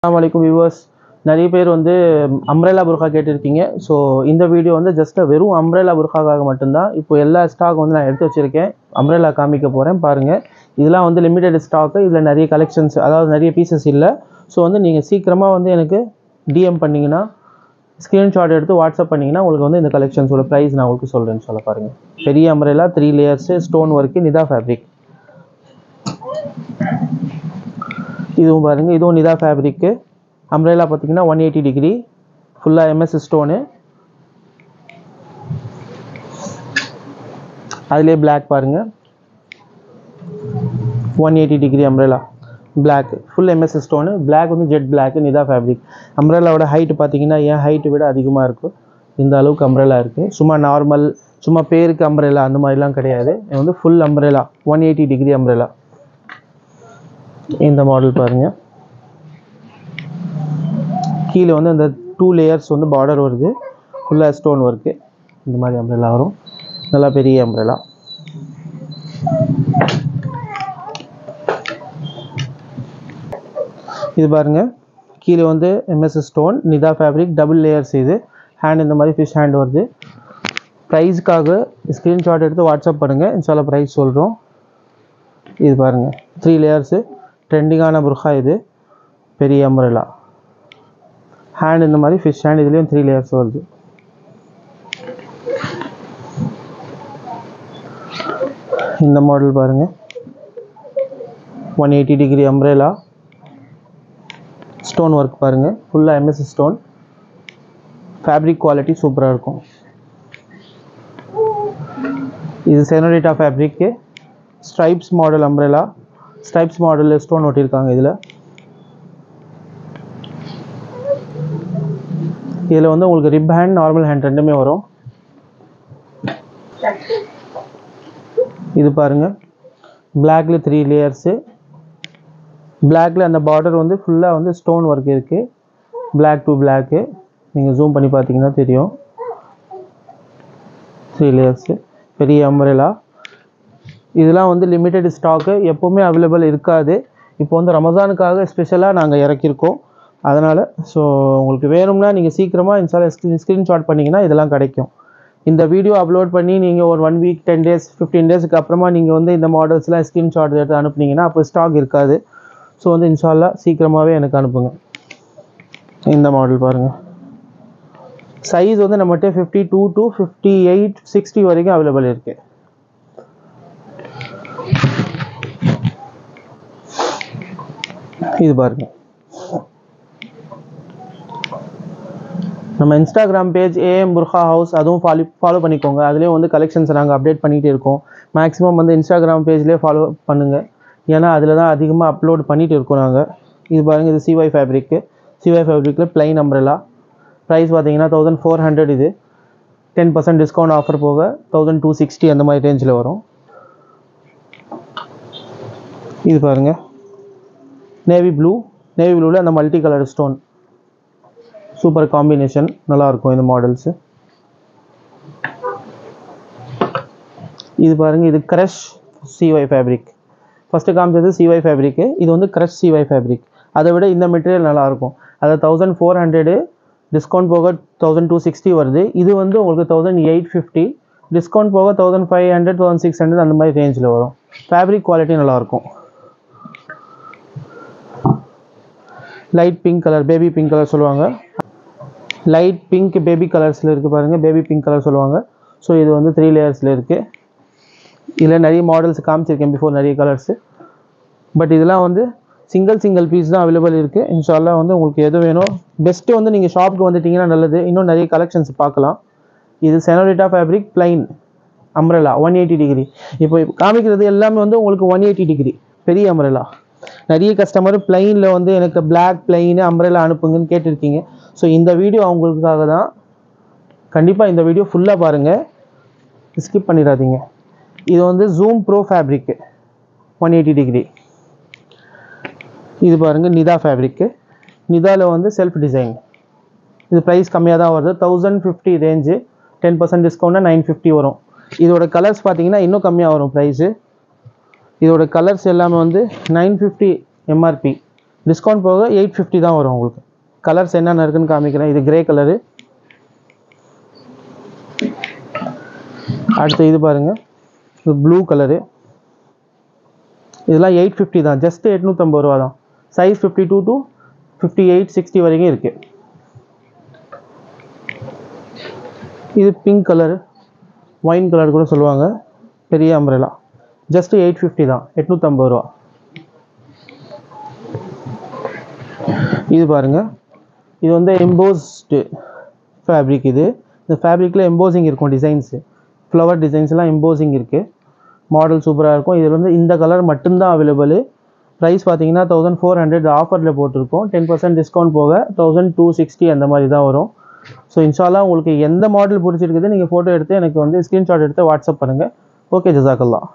Assalamualaikum viewers. நிறைய பேர் வந்து அம்ப்ரெல்லா புர்கா கேட்டிருக்கீங்க. ஸோ இந்த வீடியோ வந்து ஜஸ்ட் வெறும் அம்ப்ரெல்லா புர்காக்காக மட்டும்தான். இப்போ எல்லா ஸ்டாக் வந்து நான் எடுத்து வச்சுருக்கேன். அம்ப்ரெல்லா காமிக்க போகிறேன் பாருங்கள். இதெல்லாம் வந்து லிமிடெட் ஸ்டாக்கு. இதில் நிறைய கலெக்ஷன்ஸ், அதாவது நிறைய பீசஸ் இல்லை. ஸோ வந்து நீங்கள் சீக்கிரமாக வந்து எனக்கு டிஎம் பண்ணிங்கன்னா, ஸ்க்ரீன்ஷாட் எடுத்து வாட்ஸ்அப் பண்ணிங்கன்னா உங்களுக்கு வந்து இந்த கலெக்ஷன்ஸோட ப்ரைஸ் நான் உங்களுக்கு சொல்கிறேன்னு சொல்ல பாருங்கள். பெரிய அம்ப்ரெல்லா 3 லேயர்ஸு, ஸ்டோன் ஒர்க்கு, நிதா ஃபேப்ரிக். இதுவும் பாருங்கள், இதுவும் நிதா ஃபேப்ரிக்கு. அம்ப்ரெல்லா பார்த்தீங்கன்னா 180 டிகிரி, ஃபுல்லாக எம்எஸ் ஸ்டோனு. அதிலே பிளாக் பாருங்கள், 180 degree umbrella black, full MS stone. Black வந்து ஜெட் பிளாக், நிதா ஃபேப்ரிக். அம்ப்ரெல்லாவோட ஹைட்டு பார்த்தீங்கன்னா என் ஹைட்டை விட அதிகமாக இருக்கும். இந்த அளவுக்கு அம்ப்ரெல்லா இருக்குது. சும்மா நார்மல், சும்மா பேருக்கு அம்ப்ரெல்லா அந்த மாதிரிலாம் கிடையாது. இது வந்து ஃபுல் அம்ப்ரெல்லா 180 டிகிரி அம்ப்ரெல்லா. இந்த மாடல் பாருங்கள். கீழே வந்து அந்த 2 லேயர்ஸ் வந்து பார்டர் வருது, ஃபுல்லாக ஸ்டோன் ஒர்க்கு. இந்த மாதிரி அம்ப்ரெல்லா வரும், நல்லா பெரிய அம்ப்ரெல்லா. இது பாருங்கள், கீழே வந்து எம்எஸ் ஸ்டோன், நிதா ஃபேப்ரிக், டபுள் லேயர்ஸ். இது ஹேண்ட் இந்த மாதிரி ஃபிஷ் ஹேண்ட் வருது. ப்ரைஸுக்காக ஸ்க்ரீன்ஷாட் எடுத்து வாட்ஸ்அப் பண்ணுங்கள், இன்ஷால்லா ப்ரைஸ் சொல்கிறோம். இது பாருங்கள், 3 லேயர்ஸு, ட்ரெண்டிங்கான புர்கா. இது பெரிய அம்ப்ரெல்லா, ஹேண்ட் இந்த மாதிரி ஃபிஷ் ஹேண்ட். இதுலேயும் 3 லேயர்ஸ் வருது. இந்த மாடல் பாருங்கள், 180 டிகிரி அம்ப்ரெல்லா, ஸ்டோன் ஒர்க் பாருங்கள், ஃபுல்லாக எம்எஸ் ஸ்டோன். ஃபேப்ரிக் குவாலிட்டி சூப்பராக இருக்கும். இது senorita fabric, stripes model umbrella. Stripes மாடலில் ஸ்டோன் ஒட்டியிருக்காங்க. இதில் வந்து உங்களுக்கு ரிப் ஹேண்ட், நார்மல் ஹேண்ட் ரெண்டுமே வரும். இது பாருங்கள், பிளாக்ல 3 லேயர்ஸு. பிளாக்ல அந்த பார்டர் வந்து ஃபுல்லாக வந்து ஸ்டோன் ஒர்க் இருக்குது, பிளாக் டு பிளாக்கு. நீங்கள் ஜூம் பண்ணி பார்த்தீங்கன்னா தெரியும். 3 லேயர்ஸு, பெரிய அம்ப்ரெல்லா. இதெல்லாம் வந்து லிமிட்டெட் ஸ்டாக்கு, எப்போவுமே அவைலபிள் இருக்காது. இப்போ வந்து ரமஸானுக்காக ஸ்பெஷலாக நாங்கள் இறக்கியிருக்கோம். அதனால் ஸோ உங்களுக்கு வேணும்னா நீங்கள் சீக்கிரமாக இன்ஸ்டால ஸ்க்ரீன்ஷாட் பண்ணிங்கன்னா இதெல்லாம் கிடைக்கும். இந்த வீடியோ அப்லோட் பண்ணி நீங்கள் ஒரு 1 வீக், 10 டேஸ், 15 டேஸுக்கு அப்புறமா நீங்கள் வந்து இந்த மாடல்ஸ்லாம் ஸ்க்ரீன்ஷாட் எடுத்து அனுப்புனீங்கன்னா அப்போ ஸ்டாக் இருக்காது. ஸோ வந்து இன்ஷால்லா சீக்கிரமாகவே எனக்கு அனுப்புங்க. இந்த மாடல் பாருங்கள், சைஸ் வந்து நம்மகிட்ட 52 to 58, 60 வரைக்கும் அவைலபிள் இருக்குது. இது பாருங்கள், நம்ம Instagram page AM burqa house, அதுவும் ஃபாலோ பண்ணிக்கோங்க. அதுலேயும் வந்து கலெக்ஷன்ஸை நாங்கள் அப்டேட் பண்ணிகிட்டே இருக்கோம். மேக்ஸிமம் வந்து இன்ஸ்டாகிராம் பேஜ்லேயே ஃபாலோ பண்ணுங்கள், ஏன்னா அதில் தான் அதிகமாக அப்லோட் பண்ணிகிட்டு இருக்கோம் நாங்கள். இது பாருங்கள், இது CY ஃபேப்ரிக்கு. CY ஃபேப்ரிக்கில் ப்ளைன் அம்ப்ரெல்லா. ப்ரைஸ் பார்த்தீங்கன்னா 1400. இது 10% டிஸ்கவுண்ட் ஆஃபர் போக 1260 அந்த மாதிரி ரேஞ்சில் வரும். இது பாருங்கள், நேவி ப்ளூவில் அந்த multi colour stone, super combination, நல்லாயிருக்கும் இந்த மாடல்ஸு. இது பாருங்கள், இது க்ரஷ் CY ஃபேப்ரிக். ஃபஸ்ட்டு காமிச்சது CY ஃபேப்ரிக்கு, இது வந்து க்ரஷ் CY ஃபேப்ரிக். அதை விட இந்த மெட்டீரியல் நல்லாயிருக்கும். அதை 1400 டிஸ்கவுண்ட் போக 1260 வருது. இது வந்து உங்களுக்கு 1850, டிஸ்கவுண்ட் போக 1500, 1600 அந்த மாதிரி ரேஞ்சில் வரும். ஃபேப்ரிக் குவாலிட்டி நல்லாயிருக்கும். Light pink colour, baby pink colour சொல்லுவாங்க. லைட் பிங்க் பேபி கலர்ஸில் இருக்குது பாருங்கள், பேபி பிங்க் கலர் சொல்லுவாங்க. ஸோ இது வந்து 3 லேயர்ஸில் இருக்குது. இதில் நிறைய மாடல்ஸ் காமிச்சிருக்கேன் பிஃபோர், நிறைய கலர்ஸு. பட் இதெல்லாம் வந்து சிங்கிள் பீஸ் தான் அவைலபிள் இருக்குது. இன்ஷால்லா வந்து உங்களுக்கு எது வேணும், பெஸ்ட்டு வந்து நீங்கள் ஷாப்புக்கு வந்துட்டிங்கன்னா நல்லது. இன்னும் நிறைய கலெக்ஷன்ஸ் பார்க்கலாம். இது செனோரிட்டா ஃபேப்ரிக் ப்ளைன் அம்ப்ரெல்லா 180 டிகிரி. இப்போ காமிக்கிறது எல்லாமே வந்து உங்களுக்கு 180 டிகிரி பெரிய அம்ப்ரெல்லா. நிறைய கஸ்டமர் பிளைனில் வந்து எனக்கு பிளாக் பிளைனு அம்ப்ரெல்லா அனுப்புங்கன்னு கேட்டிருக்கீங்க. ஸோ இந்த வீடியோ அவங்களுக்காக தான். கண்டிப்பாக இந்த வீடியோ ஃபுல்லாக பாருங்கள், ஸ்கிப் பண்ணிடாதீங்க. இது வந்து ஜூம் ப்ரோ ஃபேப்ரிக்கு 180 டிகிரி. இது பாருங்கள், நிதா ஃபேப்ரிக்கு. நிதாவில் வந்து செல்ஃப் டிசைன். இது ப்ரைஸ் கம்மியாக தான் வருது, 1050 ரேஞ்சு. 10% டிஸ்கவுண்ட்னா 950 வரும். இதோட கலர்ஸ் பார்த்தீங்கன்னா இன்னும் கம்மியாக வரும் ப்ரைஸு. இதோட கலர்ஸ் எல்லாமே வந்து 950 MRP. டிஸ்கவுண்ட் போக 850 தான் வரும் உங்களுக்கு. கலர்ஸ் என்னென்ன இருக்குன்னு காமிக்கிறேன். இது கிரே கலரு. அடுத்து இது பாருங்கள், இது ப்ளூ கலரு. இதெல்லாம் 850 தான், ஜஸ்ட் 850 ரூபா தான். சைஸ் 52 to 58 60 வரைக்கும் இருக்குது. இது பிங்க் கலரு, ஒயின் கலர் கூட சொல்லுவாங்க, பெரிய அம்ப்ரெல்லா. ஜஸ்ட் 850 தான், 850 ரூபா. இது பாருங்கள், இது வந்து எம்போஸ்டு ஃபேப்ரிக். இந்த ஃபேப்ரிக்கில் எம்போசிங் இருக்கும், டிசைன்ஸு ஃப்ளவர் டிசைன்ஸ்லாம் எம்போசிங் இருக்குது. மாடல் சூப்பராக இருக்கும். இதில் வந்து இந்த கலர் மட்டும்தான் அவைலபிள். ப்ரைஸ் பார்த்தீங்கன்னா 1400 ஆஃபரில் போட்டிருக்கோம். 10% டிஸ்கவுண்ட் போக 1260 அந்த மாதிரி தான் வரும். ஸோ இன்ஷால்லா உங்களுக்கு எந்த மாடல் பிடிச்சிருக்குது நீங்கள் ஃபோட்டோ எடுத்து எனக்கு வந்து ஸ்க்ரீன்ஷாட் எடுத்து வாட்ஸ்அப் பண்ணுங்கள். ஓகே, ஜஸாக்கல்லாஹ்.